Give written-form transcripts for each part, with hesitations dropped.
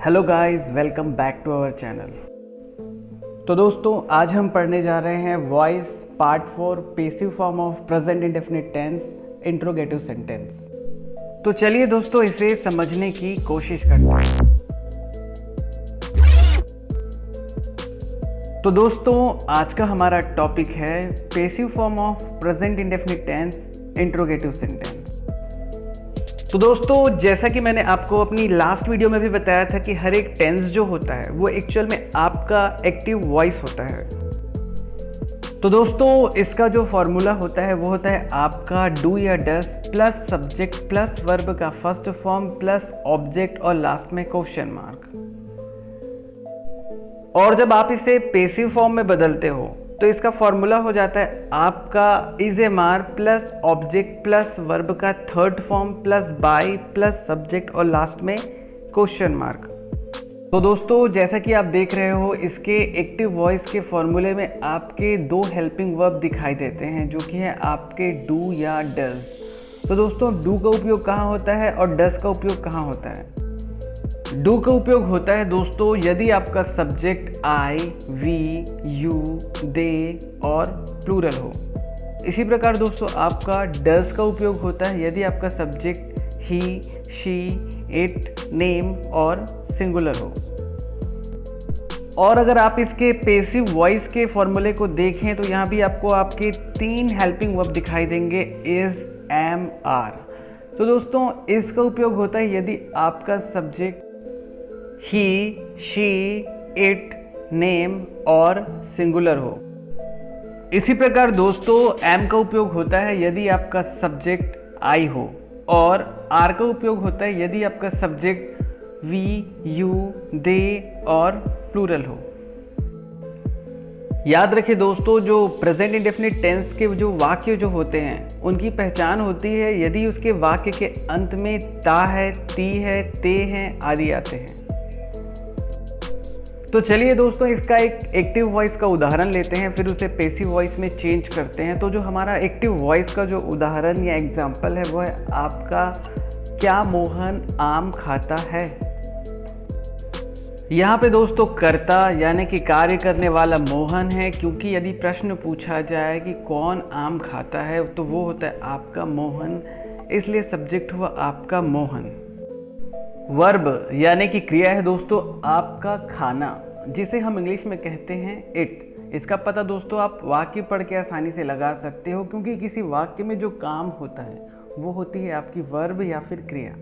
Hello guys, welcome back to our channel. तो दोस्तों, आज हम पढ़ने जा रहे हैं voice part 4 passive form of present indefinite tense interrogative sentence. तो चलिए दोस्तों, इसे समझने की कोशिश करते हैं। तो दोस्तों, आज का हमारा टॉपिक है passive form of present indefinite tense interrogative sentence. तो दोस्तों, जैसा कि मैंने आपको अपनी लास्ट वीडियो में भी बताया था कि हर एक टेंस जो होता है वो एक्चुअल में आपका एक्टिव वॉइस होता है। तो दोस्तों, इसका जो फॉर्मूला होता है वो होता है आपका डू या does plus subject plus verb का फर्स्ट फॉर्म प्लस ऑब्जेक्ट और लास्ट में क्वेश्चन मार्क। और जब आप इसे पैसिव फॉर्म में बदलते हो तो इसका फॉर्मूला हो जाता है आपका is am are plus object plus verb का third form plus by plus subject और लास्ट में क्वेश्चन मार्क। तो दोस्तों, जैसा कि आप देख रहे हो, इसके एक्टिव वॉइस के फॉर्मूले में आपके दो हेल्पिंग वर्ब दिखाई देते हैं जो कि है आपके डू या डज। तो दोस्तों, डू का उपयोग कहाँ होता है और डज का उपयोग कहाँ होता है? डू का उपयोग होता है दोस्तों यदि आपका सब्जेक्ट आई, वी, यू, दे और प्लूरल हो। इसी प्रकार दोस्तों, आपका डज का उपयोग होता है यदि आपका subject he, she, it, name और सिंगुलर हो। और अगर आप इसके पैसिव वॉइस के फॉर्मूले को देखें तो यहाँ भी आपको आपके तीन हेल्पिंग वर्ब दिखाई देंगे, इज, एम, आर। तो दोस्तों, इसका उपयोग होता है यदि आपका subject he, she, it, name और सिंगुलर हो। इसी प्रकार दोस्तों, एम का उपयोग होता है यदि आपका सब्जेक्ट आई हो, और आर का उपयोग होता है यदि आपका सब्जेक्ट वी, यू, दे और प्लूरल हो। याद रखें दोस्तों, जो प्रेजेंट इंडेफिनिट टेंस के जो वाक्य जो होते हैं उनकी पहचान होती है यदि उसके वाक्य के अंत में ता है, ती है, ते हैं आदि आते हैं। तो चलिए दोस्तों, इसका एक एक्टिव वॉइस का उदाहरण लेते हैं, फिर उसे पैसिव वॉइस में चेंज करते हैं। तो जो हमारा एक्टिव वॉइस का जो उदाहरण या एग्जाम्पल है वो है आपका क्या मोहन आम खाता है। यहाँ पे दोस्तों कर्ता यानी कि कार्य करने वाला मोहन है, क्योंकि यदि प्रश्न पूछा जाए कि कौन आम खाता है तो वो होता है आपका मोहन, इसलिए सब्जेक्ट हुआ आपका मोहन। वर्ब यानी कि क्रिया है दोस्तों आपका खाना, जिसे हम इंग्लिश में कहते हैं इट। इसका पता दोस्तों आप वाक्य पढ़ के आसानी से लगा सकते हो, क्योंकि किसी वाक्य में जो काम होता है वो होती है आपकी वर्ब या फिर क्रिया।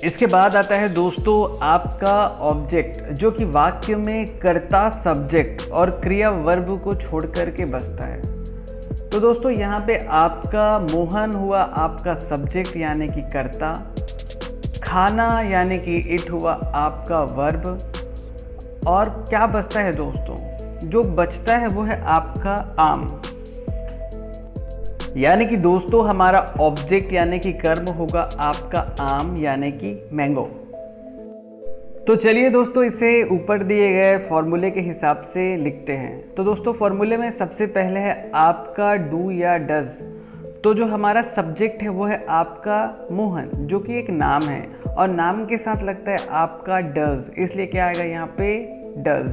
इसके बाद आता है दोस्तों आपका ऑब्जेक्ट, जो कि वाक्य में कर्ता, सब्जेक्ट और क्रिया वर्ब को छोड़ करके बसता है। तो दोस्तों, यहाँ पे आपका मोहन हुआ आपका सब्जेक्ट यानी कि कर्ता, खाना यानी कि इट हुआ आपका वर्ब, और क्या बचता है दोस्तों? जो बचता है वो है आपका आम। यानी कि दोस्तों हमारा ऑब्जेक्ट यानी कि कर्म होगा आपका आम यानी कि मैंगो। तो चलिए दोस्तों, इसे ऊपर दिए गए फॉर्मूले के हिसाब से लिखते हैं। तो दोस्तों, फॉर्मूले में सबसे पहले है आपका डू या डज। तो जो हमारा सब्जेक्ट है वो है आपका मोहन, जो कि एक नाम है, और नाम के साथ लगता है आपका डज, इसलिए क्या आएगा यहाँ पे डज।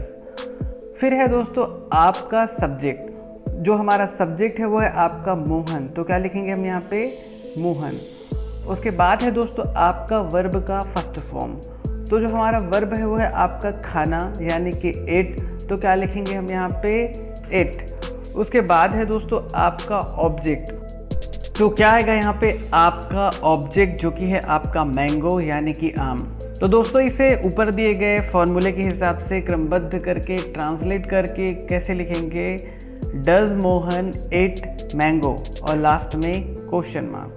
फिर है दोस्तों आपका सब्जेक्ट, जो हमारा सब्जेक्ट है वो है आपका मोहन, तो क्या लिखेंगे हम यहाँ पे मोहन। उसके बाद है दोस्तों आपका वर्ब का फर्स्ट फॉर्म, तो जो हमारा वर्ब है वो है आपका खाना यानी कि इट, तो क्या लिखेंगे हम यहाँ पे इट। उसके बाद है दोस्तों आपका ऑब्जेक्ट, तो क्या आएगा यहाँ पे आपका ऑब्जेक्ट, जो कि है आपका मैंगो यानी कि आम। तो दोस्तों, इसे ऊपर दिए गए फॉर्मूले के हिसाब से क्रमबद्ध करके ट्रांसलेट करके कैसे लिखेंगे, डज मोहन इट मैंगो और लास्ट में क्वेश्चन मार्क।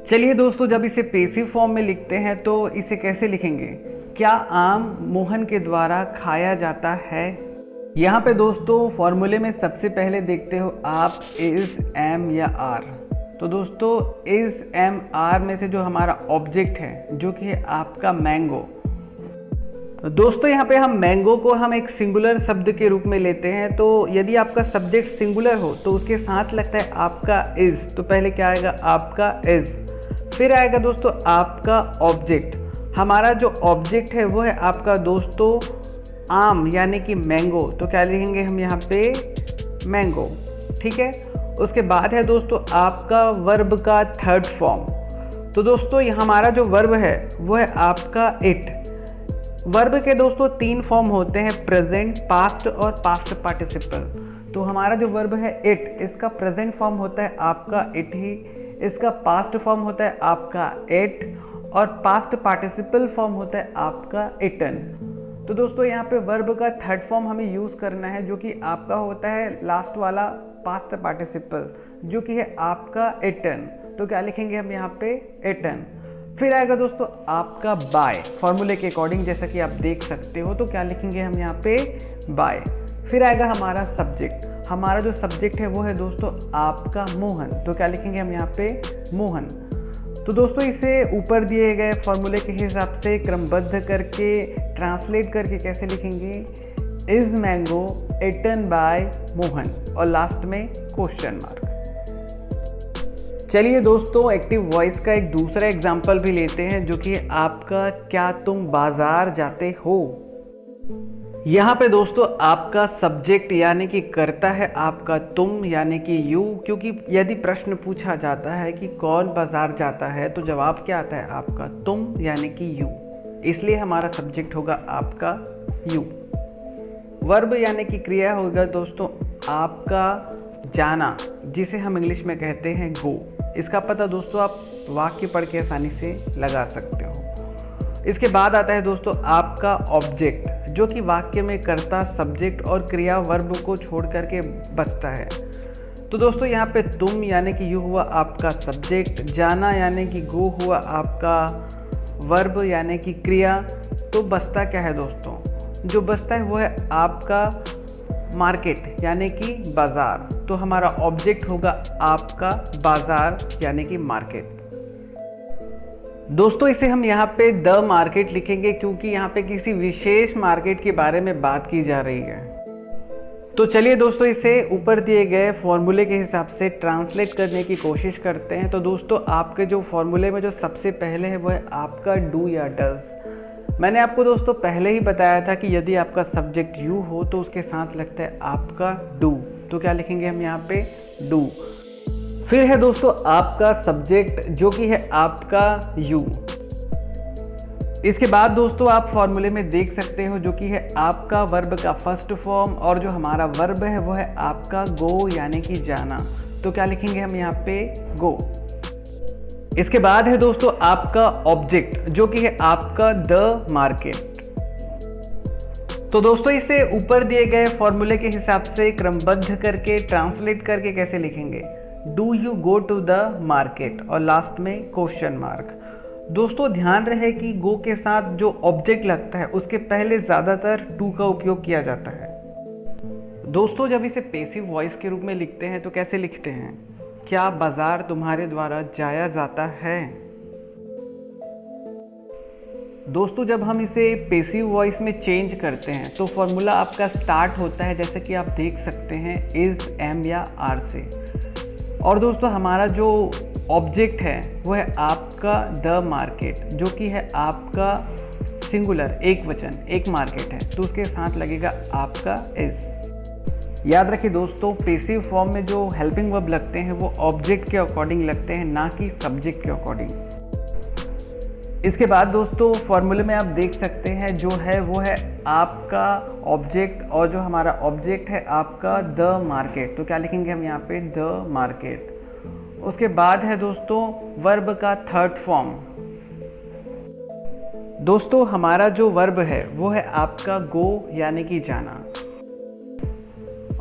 चलिए दोस्तों, जब इसे पैसिव फॉर्म में लिखते हैं तो इसे कैसे लिखेंगे, क्या आम मोहन के द्वारा खाया जाता है। यहाँ पे दोस्तों फॉर्मूले में सबसे पहले देखते हो आप इज, एम या आर। तो दोस्तों इज, एम, आर में से जो हमारा ऑब्जेक्ट है जो कि है आपका मैंगो। दोस्तों यहाँ पे हम मैंगो को हम एक सिंगुलर शब्द के रूप में लेते हैं। तो यदि आपका सब्जेक्ट सिंगुलर हो तो उसके साथ लगता है आपका इज, तो पहले क्या आएगा आपका इज, फिर आएगा दोस्तों आपका ऑब्जेक्ट। हमारा जो ऑब्जेक्ट है वो है आपका दोस्तों आम यानी कि मैंगो, तो क्या लिखेंगे हम यहाँ पे मैंगो। ठीक है, उसके बाद है दोस्तों आपका वर्ब का थर्ड फॉर्म। तो दोस्तों ये हमारा जो वर्ब है वो है आपका इट। वर्ब के दोस्तों 3 फॉर्म होते हैं, प्रेजेंट, पास्ट और पास्ट पार्टिसिपल। तो हमारा जो वर्ब है इट, इसका प्रेजेंट फॉर्म होता है आपका इट ही, इसका पास्ट फॉर्म होता है आपका एट और पास्ट पार्टिसिपल फॉर्म होता है आपका इटन। तो दोस्तों यहाँ पे वर्ब का थर्ड फॉर्म हमें यूज़ करना है जो कि आपका होता है लास्ट वाला पास्ट पार्टिसिपल, जो कि है आपका इटन। तो क्या लिखेंगे हम यहाँ पे इटन। फिर आएगा दोस्तों आपका बाय, फॉर्मूले के अकॉर्डिंग जैसा कि आप देख सकते हो, तो क्या लिखेंगे हम यहाँ पे बाय। फिर आएगा हमारा सब्जेक्ट, हमारा जो सब्जेक्ट है वो है दोस्तों आपका मोहन, तो क्या लिखेंगे हम यहाँ पे मोहन। तो दोस्तों इसे ऊपर दिए गए फॉर्मूले के हिसाब से क्रमबद्ध करके ट्रांसलेट करके कैसे लिखेंगे, is mango eaten by Mohan और लास्ट में क्वेश्चन मार्क। चलिए दोस्तों एक्टिव वॉइस का एक दूसरा एग्जाम्पल भी लेते हैं जो कि आपका क्या तुम बाजार जाते हो। यहाँ पे दोस्तों आपका सब्जेक्ट यानी कि करता है आपका तुम यानी कि यू, क्योंकि यदि प्रश्न पूछा जाता है कि कौन बाजार जाता है तो जवाब क्या आता है आपका तुम यानी कि यू, इसलिए हमारा सब्जेक्ट होगा आपका यू। वर्ब यानी कि क्रिया होगा दोस्तों आपका जाना, जिसे हम इंग्लिश में कहते हैं गो। इसका पता दोस्तों आप वाक्य पढ़ के आसानी से लगा सकते हो। इसके बाद आता है दोस्तों आपका ऑब्जेक्ट, जो कि वाक्य में कर्ता, सब्जेक्ट और क्रिया वर्ब को छोड़ करके बचता है। तो दोस्तों यहाँ पे तुम यानी कि यू हुआ आपका सब्जेक्ट, जाना यानी कि गो हुआ आपका वर्ब यानी कि क्रिया। तो बचता क्या है दोस्तों, जो बचता है वो है आपका मार्केट यानी कि बाजार। तो हमारा ऑब्जेक्ट होगा आपका बाजार यानी कि मार्केट। दोस्तों इसे हम यहाँ पे द मार्केट लिखेंगे क्योंकि यहाँ पे किसी विशेष मार्केट के बारे में बात की जा रही है। तो चलिए दोस्तों इसे ऊपर दिए गए फॉर्मूले के हिसाब से ट्रांसलेट करने की कोशिश करते हैं। तो दोस्तों आपके जो फॉर्मूले में जो सबसे पहले है वो है आपका डू या डज। मैंने आपको दोस्तों पहले ही बताया था कि यदि आपका सब्जेक्ट यू हो तो उसके साथ लगता है आपका डू, तो क्या लिखेंगे हम यहाँ पे डू। फिर है दोस्तों आपका सब्जेक्ट जो कि है आपका यू। इसके बाद दोस्तों आप फॉर्मूले में देख सकते हो जो कि है आपका वर्ब का फर्स्ट फॉर्म, और जो हमारा वर्ब है वो है आपका गो यानी कि जाना। तो क्या लिखेंगे हम यहाँ पे गो। इसके बाद है दोस्तों आपका ऑब्जेक्ट जो कि है आपका द मार्केट। तो दोस्तों इसे ऊपर दिए गए फॉर्मूले के हिसाब से क्रमबद्ध करके ट्रांसलेट करके कैसे लिखेंगे, do you go to the market और लास्ट में क्वेश्चन मार्क। दोस्तों ध्यान रहे कि गो के साथ जो ऑब्जेक्ट लगता है उसके पहले ज़्यादातर टू का उपयोग किया जाता है। दोस्तों जब इसे पैसिव वॉइस के रूप में लिखते हैं तो कैसे लिखते हैं, क्या बाजार तुम्हारे द्वारा जाया जाता है। दोस्तों जब हम इसे पैसिव वॉइस में चेंज करते हैं तो फॉर्मूला आपका स्टार्ट होता है जैसे कि आप देख सकते हैं इज, एम या आर से। और दोस्तों हमारा जो ऑब्जेक्ट है वो है आपका द मार्केट जो कि है आपका सिंगुलर, एक वचन, एक मार्केट है, तो उसके साथ लगेगा आपका इज। याद रखिए दोस्तों पैसिव फॉर्म में जो हेल्पिंग वर्ब लगते हैं वो ऑब्जेक्ट के अकॉर्डिंग लगते हैं, ना कि सब्जेक्ट के अकॉर्डिंग। इसके बाद दोस्तों फॉर्मूले में आप देख सकते हैं जो है वो है आपका ऑब्जेक्ट, और जो हमारा ऑब्जेक्ट है आपका द मार्केट। तो क्या लिखेंगे हम यहाँ पे द मार्केट। उसके बाद है दोस्तों वर्ब का थर्ड फॉर्म। दोस्तों हमारा जो वर्ब है वो है आपका गो यानी कि जाना।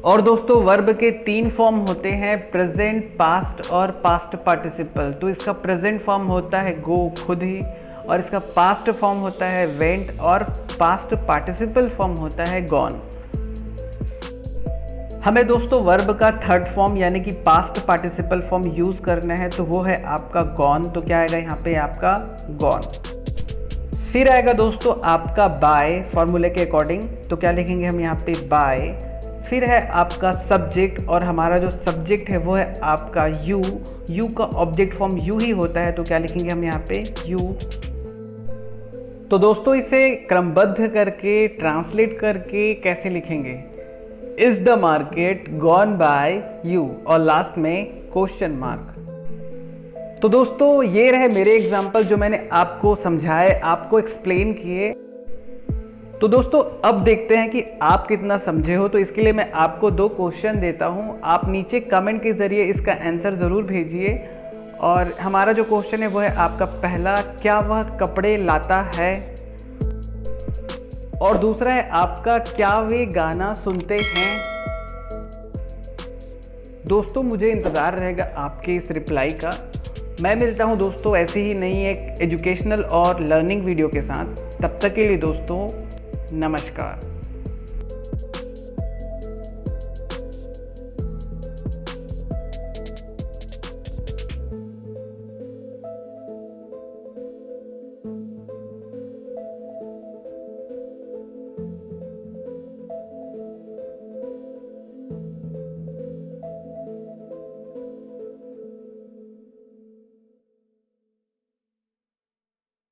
और दोस्तों वर्ब के 3 फॉर्म होते हैं, प्रेजेंट, पास्ट और पास्ट पार्टिसिपल। तो इसका प्रेजेंट फॉर्म होता है गो खुद ही, और इसका पास्ट फॉर्म होता है वेंट, और पास्ट पार्टिसिपल फॉर्म होता है गॉन। हमें दोस्तों वर्ब का थर्ड फॉर्म यानी कि पास्ट पार्टिसिपल फॉर्म यूज करना है, तो वो है आपका गॉन। तो क्या आएगा यहाँ पे आपका गॉन। फिर आएगा दोस्तों आपका बाय फॉर्मूले के अकॉर्डिंग। तो क्या लिखेंगे हम यहाँ पे बाय। फिर है आपका सब्जेक्ट, और हमारा जो सब्जेक्ट है वो है आपका यू। यू का ऑब्जेक्ट फॉर्म यू ही होता है, तो क्या लिखेंगे हम यहाँ पे यू। तो दोस्तों इसे क्रमबद्ध करके ट्रांसलेट करके कैसे लिखेंगे? Is the market gone by you और लास्ट में क्वेश्चन मार्क। तो दोस्तों ये रहे मेरे एग्जाम्पल जो मैंने आपको समझाए, आपको एक्सप्लेन किए। तो दोस्तों अब देखते हैं कि आप कितना समझे हो। तो इसके लिए मैं आपको 2 क्वेश्चन देता हूं, आप नीचे कमेंट के ज़रिए इसका आंसर ज़रूर भेजिए। और हमारा जो क्वेश्चन है वो है आपका पहला, क्या वह कपड़े लाता है? और दूसरा है आपका, क्या वे गाना सुनते हैं? दोस्तों मुझे इंतज़ार रहेगा आपके इस रिप्लाई का। मैं मिलता हूं दोस्तों ऐसे ही नई एक एजुकेशनल और लर्निंग वीडियो के साथ। तब तक के लिए दोस्तों नमस्कार।